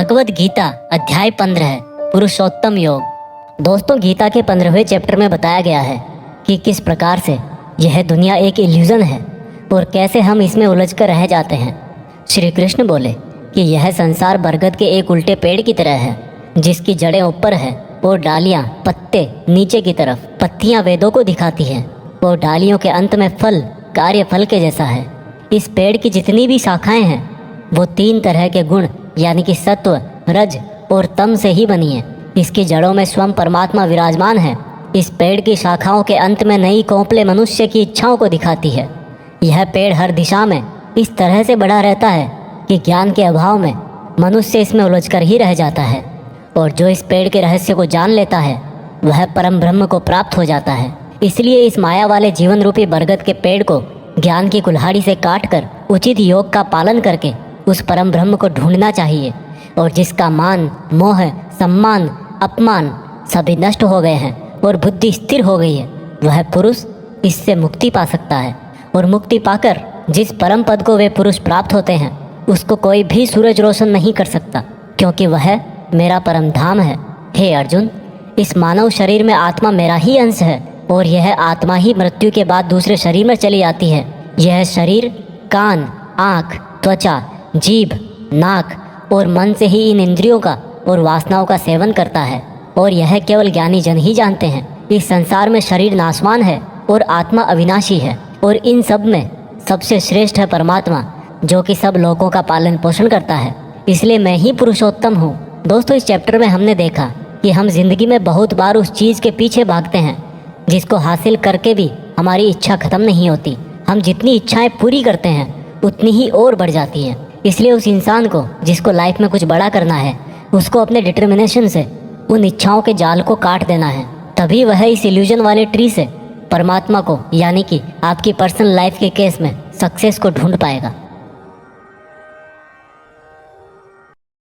भगवद गीता अध्याय 15 पुरुषोत्तम योग। दोस्तों, गीता के 15वें चैप्टर में बताया गया है कि किस प्रकार से यह दुनिया एक इल्यूजन है और कैसे हम इसमें उलझकर रह जाते हैं। श्री कृष्ण बोले कि यह संसार बरगद के एक उल्टे पेड़ की तरह है, जिसकी जड़ें ऊपर है और डालियाँ पत्ते नीचे की तरफ। पत्तियाँ वेदों को दिखाती हैं और डालियों के अंत में फल कार्य फल के जैसा है। इस पेड़ की जितनी भी शाखाएं हैं वो 3 तरह के गुण यानी कि सत्व, रज और तम से ही बनी है। इसकी जड़ों में स्वयं परमात्मा विराजमान है। इस पेड़ की शाखाओं के अंत में नई कोंपले मनुष्य की इच्छाओं को दिखाती है। यह पेड़ हर दिशा में इस तरह से बढ़ा रहता है कि ज्ञान के अभाव में मनुष्य इसमें उलझकर ही रह जाता है, और जो इस पेड़ के रहस्य को जान लेता है वह परम ब्रह्म को प्राप्त हो जाता है। इसलिए इस माया वाले जीवन रूपी बरगद के पेड़ को ज्ञान की कुल्हाड़ी से काटकर उचित योग का पालन करके उस परम ब्रह्म को ढूंढना चाहिए, और जिसका मान, मोह, सम्मान, अपमान सभी नष्ट हो गए हैं और बुद्धि स्थिर हो गई है, वह पुरुष इससे मुक्ति पा सकता है। और मुक्ति पाकर जिस परम पद को वे पुरुष प्राप्त होते हैं उसको कोई भी सूरज रोशन नहीं कर सकता, क्योंकि वह मेरा परम धाम है। हे अर्जुन, इस मानव शरीर में आत्मा मेरा ही अंश है और यह आत्मा ही मृत्यु के बाद दूसरे शरीर में चली जाती है। यह शरीर कान, आँख, त्वचा, जीभ, नाक और मन से ही इन इंद्रियों का और वासनाओं का सेवन करता है, और यह केवल ज्ञानी जन ही जानते हैं। इस संसार में शरीर नाशवान है और आत्मा अविनाशी है, और इन सब में सबसे श्रेष्ठ है परमात्मा, जो कि सब लोगों का पालन पोषण करता है। इसलिए मैं ही पुरुषोत्तम हूँ। दोस्तों, इस चैप्टर में हमने देखा कि हम जिंदगी में बहुत बार उस चीज़ के पीछे भागते हैं जिसको हासिल करके भी हमारी इच्छा खत्म नहीं होती। हम जितनी इच्छाएं पूरी करते हैं उतनी ही और बढ़ जाती हैं। इसलिए उस इंसान को जिसको लाइफ में कुछ बड़ा करना है, उसको अपने डिटर्मिनेशन से उन इच्छाओं के जाल को काट देना है। तभी वह इस इल्यूजन वाले ट्री से परमात्मा को यानी कि आपकी पर्सनल लाइफ के केस में सक्सेस को ढूंढ पाएगा।